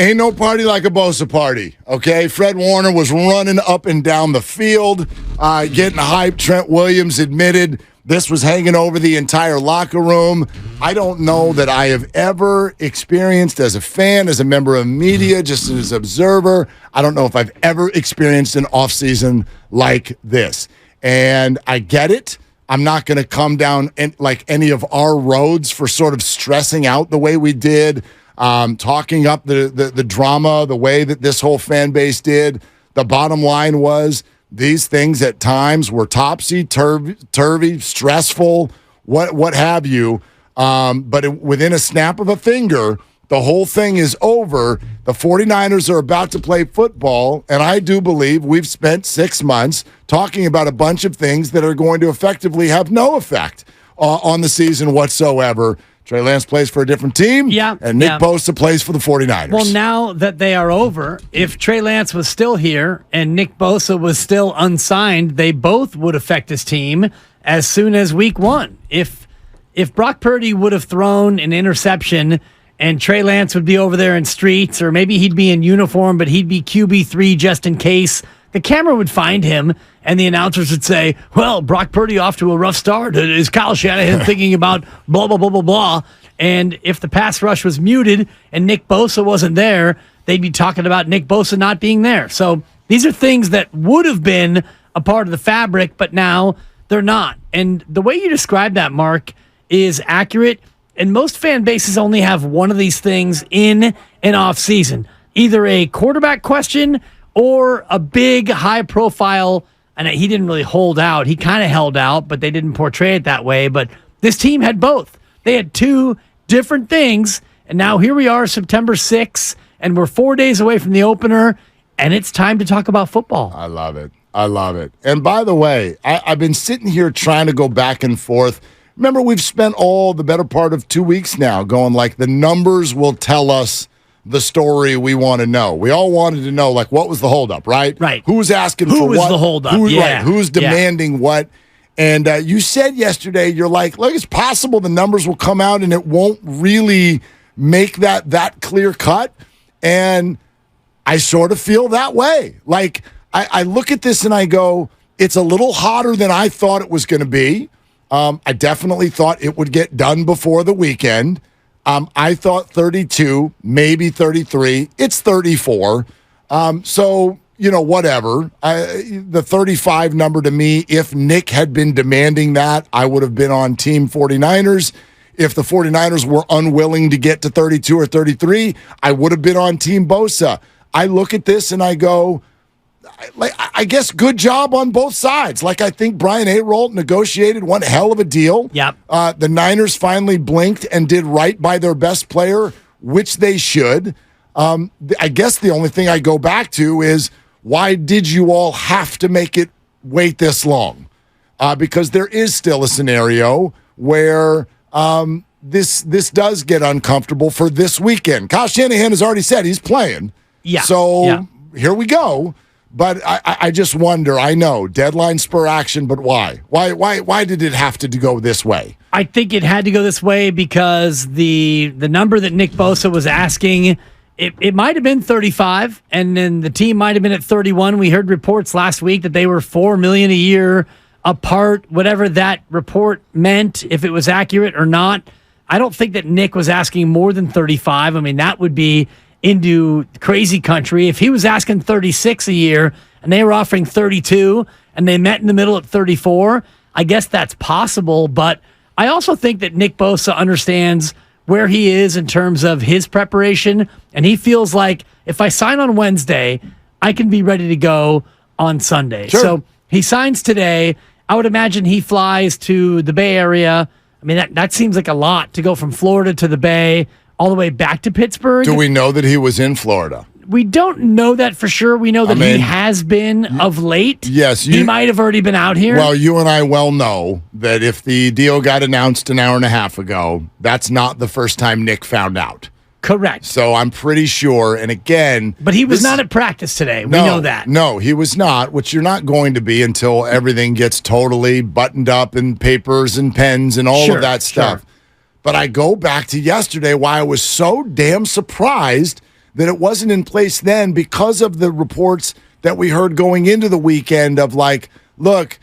Ain't no party like a Bosa party, okay? Fred Warner was running up and down the field, getting hyped. Trent Williams admitted this was hanging over the entire locker room. I don't know that I have ever experienced as a fan, as a member of media, just as an observer, I don't know if I've ever experienced an offseason like this. And I get it. I'm not going to come down like any of our roads for sort of stressing out the way we did, talking up the drama, the way that this whole fan base did. The bottom line was these things at times were topsy-turvy, stressful, what have you. But within a snap of a finger, the whole thing is over. The 49ers are about to play football, and I do believe we've spent 6 months talking about a bunch of things that are going to effectively have no effect on the season whatsoever. Trey Lance plays for a different team, and Nick Bosa plays for the 49ers. Well, now that they are over, if Trey Lance was still here and Nick Bosa was still unsigned, they both would affect his team as soon as week 1. If Brock Purdy would have thrown an interception and Trey Lance would be over there in streets, or maybe he'd be in uniform, but he'd be QB3 just in case, the camera would find him and the announcers would say, well, Brock Purdy off to a rough start. Is Kyle Shanahan thinking about blah, blah, blah, blah, blah? And if the pass rush was muted and Nick Bosa wasn't there, they'd be talking about Nick Bosa not being there. So these are things that would have been a part of the fabric, but now they're not. And the way you describe that, Mark, is accurate. And most fan bases only have one of these things in an off season, either a quarterback question or a big high profile. And he didn't really hold out. He kind of held out, but they didn't portray it that way. But this team had both. They had two different things. And now here we are, September 6th, and we're 4 days away from the opener. And it's time to talk about football. I love it. I love it. And by the way, I've been sitting here trying to go back and forth. Remember, we've spent all the better part of 2 weeks now going like the numbers will tell us the story we want to know. We all wanted to know, like, what was the holdup, right? Right. Who was asking for what? Who was the holdup? Right. Who's demanding what? And you said yesterday, you're like, look, it's possible the numbers will come out and it won't really make that clear cut. And I sort of feel that way. Like, I look at this and I go, it's a little hotter than I thought it was going to be. I definitely thought it would get done before the weekend. I thought 32, maybe 33. It's 34. So, whatever. The 35 number to me, if Nick had been demanding that, I would have been on Team 49ers. If the 49ers were unwilling to get to 32 or 33, I would have been on Team Bosa. I look at this and I go, I guess good job on both sides. Like, I think Brian Ayrolt negotiated one hell of a deal. Yep. The Niners finally blinked and did right by their best player, which they should. I guess the only thing I go back to is, why did you all have to make it wait this long? Because there is still a scenario where this does get uncomfortable for this weekend. Kyle Shanahan has already said he's playing. Yeah. So here we go. But I just wonder, I know, deadline spur action, but why? Why did it have to go this way? I think it had to go this way because the number that Nick Bosa was asking, it might have been 35, and then the team might have been at 31. We heard reports last week that they were $4 million a year apart, whatever that report meant, if it was accurate or not. I don't think that Nick was asking more than 35. I mean, that would be into crazy country. If he was asking 36 a year and they were offering 32 and they met in the middle at 34, I guess that's possible. But I also think that Nick Bosa understands where he is in terms of his preparation. And he feels like if I sign on Wednesday, I can be ready to go on Sunday. Sure. So he signs today. I would imagine he flies to the Bay Area. I mean, that seems like a lot to go from Florida to the Bay, all the way back to Pittsburgh. Do we know that he was in Florida? We don't know that for sure. We know that he has been of late. Yes. He might have already been out here. Well, you and I well know that if the deal got announced an hour and a half ago, that's not the first time Nick found out. Correct. So I'm pretty sure, and again... But he was not at practice today. We know that. No, he was not, which you're not going to be until everything gets totally buttoned up and papers and pens and all of that stuff. Sure. But I go back to yesterday why I was so damn surprised that it wasn't in place then because of the reports that we heard going into the weekend of like, look,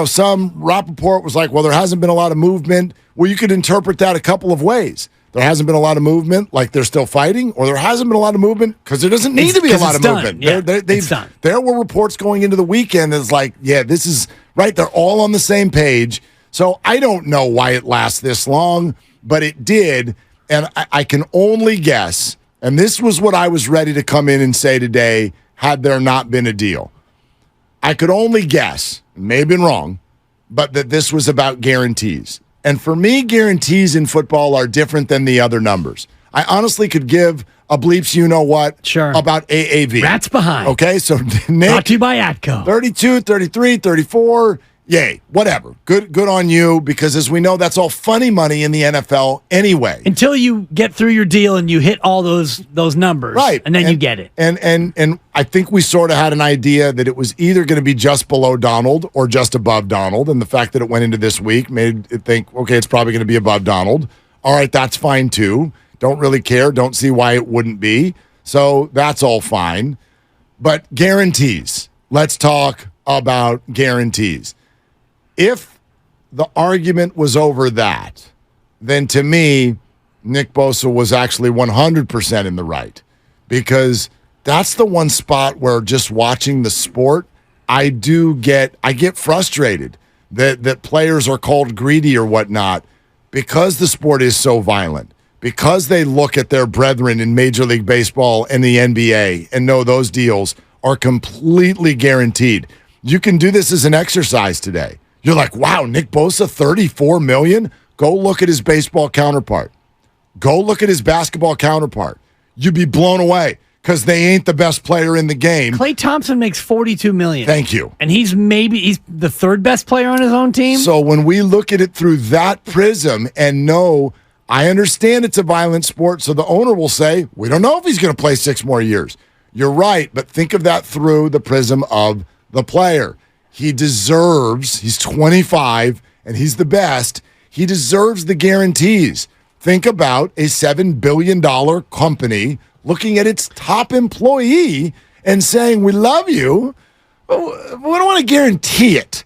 some Rappaport was like, well, there hasn't been a lot of movement. Well, you could interpret that a couple of ways. There hasn't been a lot of movement, like they're still fighting, or there hasn't been a lot of movement because there doesn't need to be a lot of movement. Yeah, it's done. There were reports going into the weekend that's like, yeah, this is right. They're all on the same page. So I don't know why it lasts this long, but it did. And I can only guess, and this was what I was ready to come in and say today had there not been a deal. I could only guess, may have been wrong, but that this was about guarantees. And for me, guarantees in football are different than the other numbers. I honestly could give a bleeps you-know-what about AAV. Rats behind. Okay, so Nick. Brought to you by Atco. 32, 33, 34. Yay, whatever. Good on you, because as we know, that's all funny money in the NFL anyway. Until you get through your deal and you hit all those numbers. Right. And then you get it. And I think we sort of had an idea that it was either going to be just below Donald or just above Donald. And the fact that it went into this week made it think, okay, it's probably going to be above Donald. All right, that's fine too. Don't really care. Don't see why it wouldn't be. So that's all fine. But guarantees. Let's talk about guarantees. If the argument was over that, then to me, Nick Bosa was actually 100% in the right, because that's the one spot where just watching the sport, I get frustrated that players are called greedy or whatnot because the sport is so violent, because they look at their brethren in Major League Baseball and the NBA and know those deals are completely guaranteed. You can do this as an exercise today. You're like, wow, Nick Bosa, $34 million? Go look at his baseball counterpart. Go look at his basketball counterpart. You'd be blown away because they ain't the best player in the game. Klay Thompson makes $42 million. Thank you. And he's the third best player on his own team? So when we look at it through that prism and know, I understand it's a violent sport, so the owner will say, we don't know if he's going to play 6 more years. You're right, but think of that through the prism of the player. He deserves, he's 25, and he's the best. He deserves the guarantees. Think about a $7 billion company looking at its top employee and saying, we love you, but we don't want to guarantee it.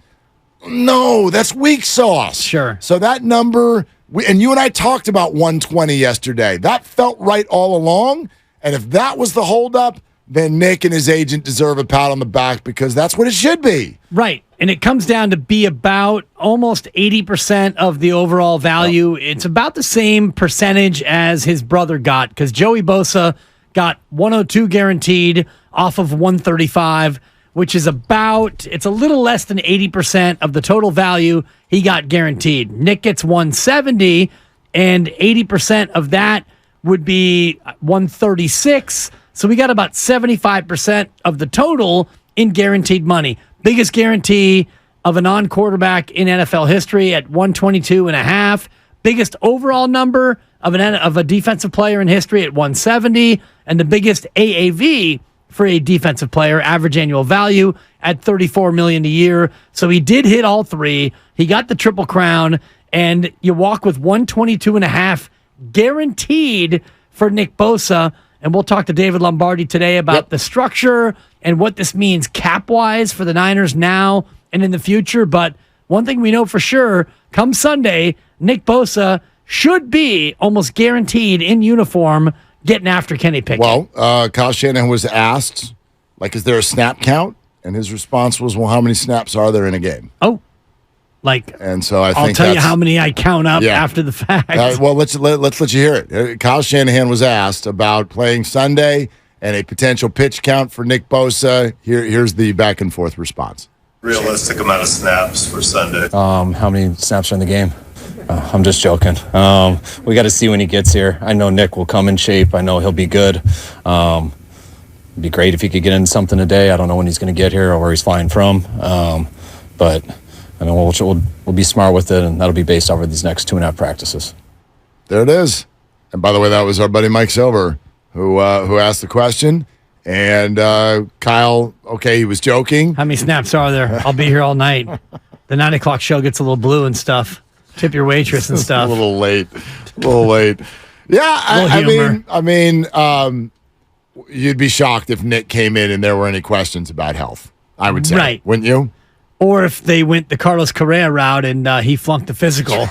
No, that's weak sauce. Sure. So that number, and you and I talked about 120 yesterday. That felt right all along, and if that was the holdup, then Nick and his agent deserve a pat on the back, because that's what it should be. Right. And it comes down to be about almost 80% of the overall value. It's about the same percentage as his brother got, because Joey Bosa got 102 guaranteed off of 135, which is it's a little less than 80% of the total value he got guaranteed. Nick gets 170, and 80% of that would be 136. So we got about 75% of the total in guaranteed money. Biggest guarantee of a non-quarterback in NFL history at 122.5. Biggest overall number of a defensive player in history at 170, and the biggest AAV for a defensive player, average annual value, at $34 million a year. So he did hit all three. He got the Triple Crown, and you walk with 122.5 guaranteed for Nick Bosa. And we'll talk to David Lombardi today about the structure and what this means cap-wise for the Niners now and in the future. But one thing we know for sure, come Sunday, Nick Bosa should be almost guaranteed in uniform getting after Kenny Pickett. Well, Kyle Shanahan was asked, is there a snap count? And his response was, well, how many snaps are there in a game? Oh. And so I'll tell you how many I count up after the fact. Well, let's let you hear it. Kyle Shanahan was asked about playing Sunday and a potential pitch count for Nick Bosa. Here's the back and forth response. Realistic amount of snaps for Sunday. How many snaps are in the game? I'm just joking. We got to see when he gets here. I know Nick will come in shape. I know he'll be good. It'd be great if he could get in something today. I don't know when he's going to get here or where he's flying from. But I mean, we'll be smart with it, and that'll be based over these next 2.5 practices. There it is. And by the way, that was our buddy Mike Silver who asked the question. And Kyle, okay, he was joking. How many snaps are there? I'll be here all night. The 9 o'clock show gets a little blue and stuff. Tip your waitress and stuff. A little late. Yeah, I mean, you'd be shocked if Nick came in and there were any questions about health. I would say, right? Wouldn't you? Or if they went the Carlos Correa route and he flunked the physical.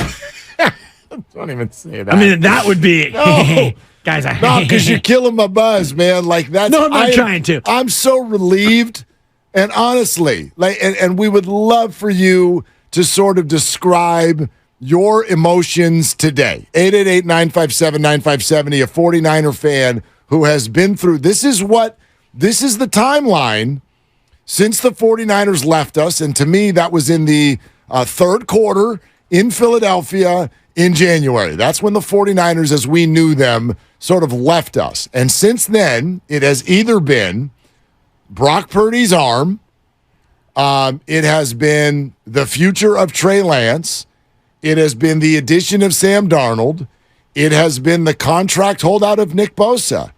Don't even say that. I mean, that would be No. guys. No, because you're killing my buzz, man. Like that's. No, I'm not trying to. I'm so relieved, and honestly, and we would love for you to sort of describe your emotions today. 888-957-9570, a 49er fan who has been through. This is the timeline since the 49ers left us, and to me, that was in the third quarter in Philadelphia in January. That's when the 49ers, as we knew them, sort of left us. And since then, it has either been Brock Purdy's arm, it has been the future of Trey Lance, it has been the addition of Sam Darnold, it has been the contract holdout of Nick Bosa.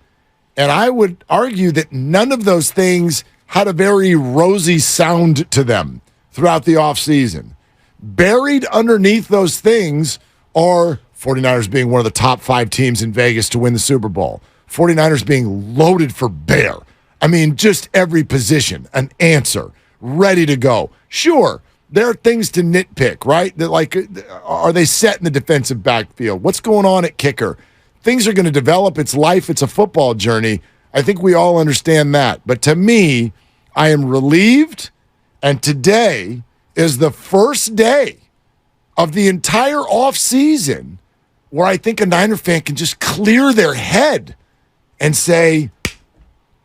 And I would argue that none of those things had a very rosy sound to them throughout the offseason. Buried underneath those things are 49ers being one of the top 5 teams in Vegas to win the Super Bowl. 49ers being loaded for bear. I mean, just every position, an answer, ready to go. Sure, there are things to nitpick, right? That, like, are they set in the defensive backfield? What's going on at kicker? Things are going to develop. It's life. It's a football journey. I think we all understand that. But to me, I am relieved, and today is the first day of the entire offseason where I think a Niner fan can just clear their head and say,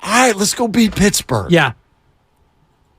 all right, let's go beat Pittsburgh. Yeah,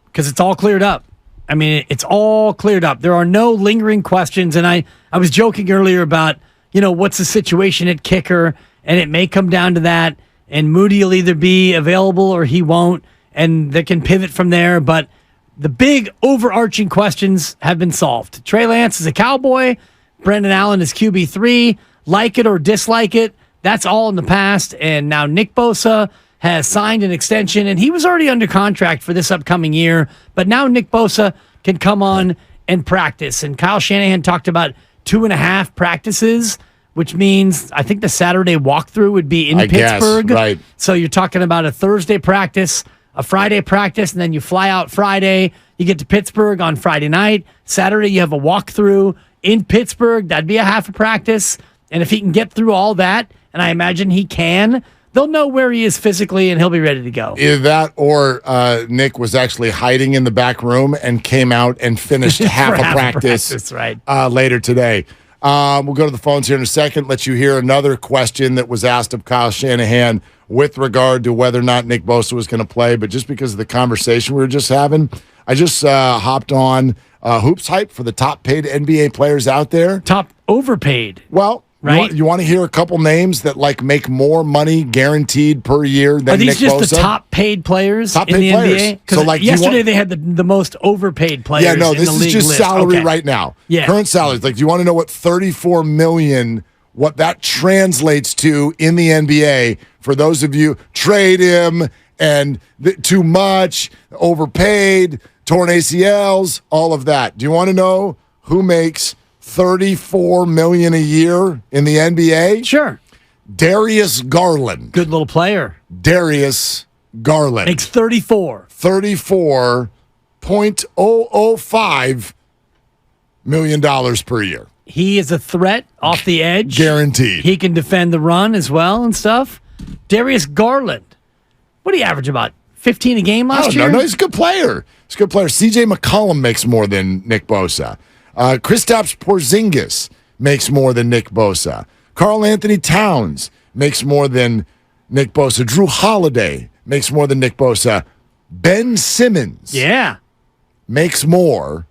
because it's all cleared up. I mean, it's all cleared up. There are no lingering questions, and I was joking earlier about, what's the situation at kicker, and it may come down to that, and Moody will either be available or he won't, and they can pivot from there, but the big overarching questions have been solved. Trey Lance is a Cowboy. Brendan Allen is QB3. Like it or dislike it, that's all in the past. And now Nick Bosa has signed an extension, and he was already under contract for this upcoming year. But now Nick Bosa can come on and practice. And Kyle Shanahan talked about 2.5 practices, which means I think the Saturday walkthrough would be in Pittsburgh. Guess, right. So you're talking about a Thursday practice, a Friday practice, and then you fly out Friday. You get to Pittsburgh on Friday night. Saturday, you have a walkthrough in Pittsburgh. That'd be a half a practice. And if he can get through all that, and I imagine he can, they'll know where he is physically, and he'll be ready to go. Either that or Nick was actually hiding in the back room and came out and finished half a practice right. Later today. We'll go to the phones here in a second, let you hear another question that was asked of Kyle Shanahan with regard to whether or not Nick Bosa was going to play. But just because of the conversation we were just having, I just hopped on Hoops Hype for the top paid NBA players out there. Top overpaid. Well, right? You want to hear a couple names that make more money guaranteed per year than Nick Bosa? Are these just the top paid players in the NBA? Because yesterday they had the most overpaid players. Yeah, no, in this the is league just list. salary Okay. right now. Yeah. Current salaries. Do you want to know what $34 million, what that translates to in the NBA for those of you trade him and too much, overpaid, torn ACLs, all of that. Do you want to know who makes $34 million a year in the NBA? Sure. Darius Garland. Good little player. Darius Garland. Makes 34. $34.005 million per year. He is a threat off the edge. Guaranteed. He can defend the run as well and stuff. Darius Garland. What do you average, about 15 a game last year? No, he's a good player. He's a good player. CJ McCollum makes more than Nick Bosa. Kristaps Porzingis makes more than Nick Bosa. Karl Anthony Towns makes more than Nick Bosa. Drew Holiday makes more than Nick Bosa. Ben Simmons makes more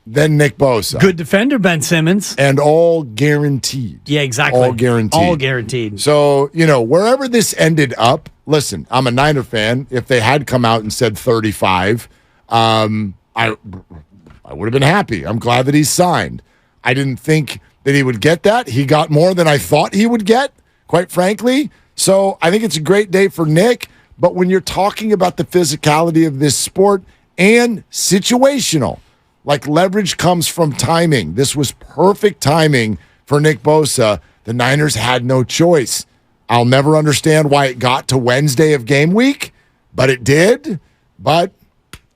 than Nick Bosa. Good defender, Ben Simmons. And all guaranteed. Yeah, exactly. All guaranteed. All guaranteed. So, wherever this ended up, listen, I'm a Niner fan. If they had come out and said 35, I would have been happy. I'm glad that he's signed. I didn't think that he would get that. He got more than I thought he would get, quite frankly. So I think it's a great day for Nick. But when you're talking about the physicality of this sport and situational, leverage comes from timing. This was perfect timing for Nick Bosa. The Niners had no choice. I'll never understand why it got to Wednesday of game week, but it did. But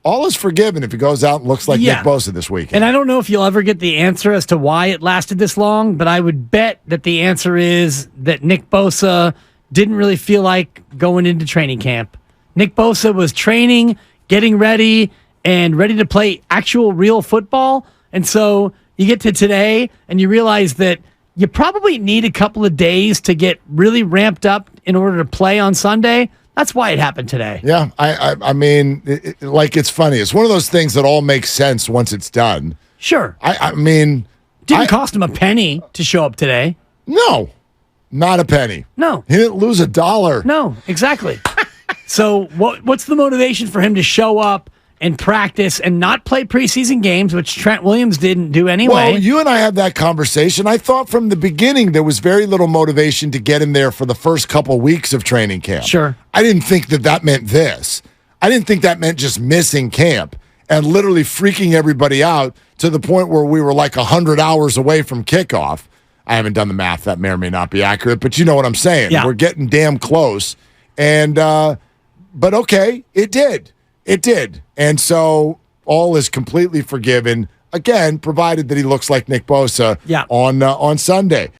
all is forgiven if he goes out and looks like Nick Bosa this weekend. And I don't know if you'll ever get the answer as to why it lasted this long, but I would bet that the answer is that Nick Bosa didn't really feel like going into training camp. Nick Bosa was training, getting ready, and ready to play actual real football. And so you get to today and you realize that you probably need a couple of days to get really ramped up in order to play on Sunday. That's why it happened today. Yeah, I mean, it's funny. It's one of those things that all makes sense once it's done. Sure. I mean... Didn't cost him a penny to show up today. No, not a penny. No. He didn't lose $1. No, exactly. So what's the motivation for him to show up and practice and not play preseason games, which Trent Williams didn't do anyway? Well, you and I had that conversation. I thought from the beginning there was very little motivation to get him there for the first couple weeks of training camp. Sure. I didn't think that meant this. I didn't think that meant just missing camp and literally freaking everybody out to the point where we were like 100 hours away from kickoff. I haven't done the math. That may or may not be accurate, but you know what I'm saying. Yeah. We're getting damn close. And, but okay, it did. It did. And so all is completely forgiven, again, provided that he looks like Nick Bosa on Sunday.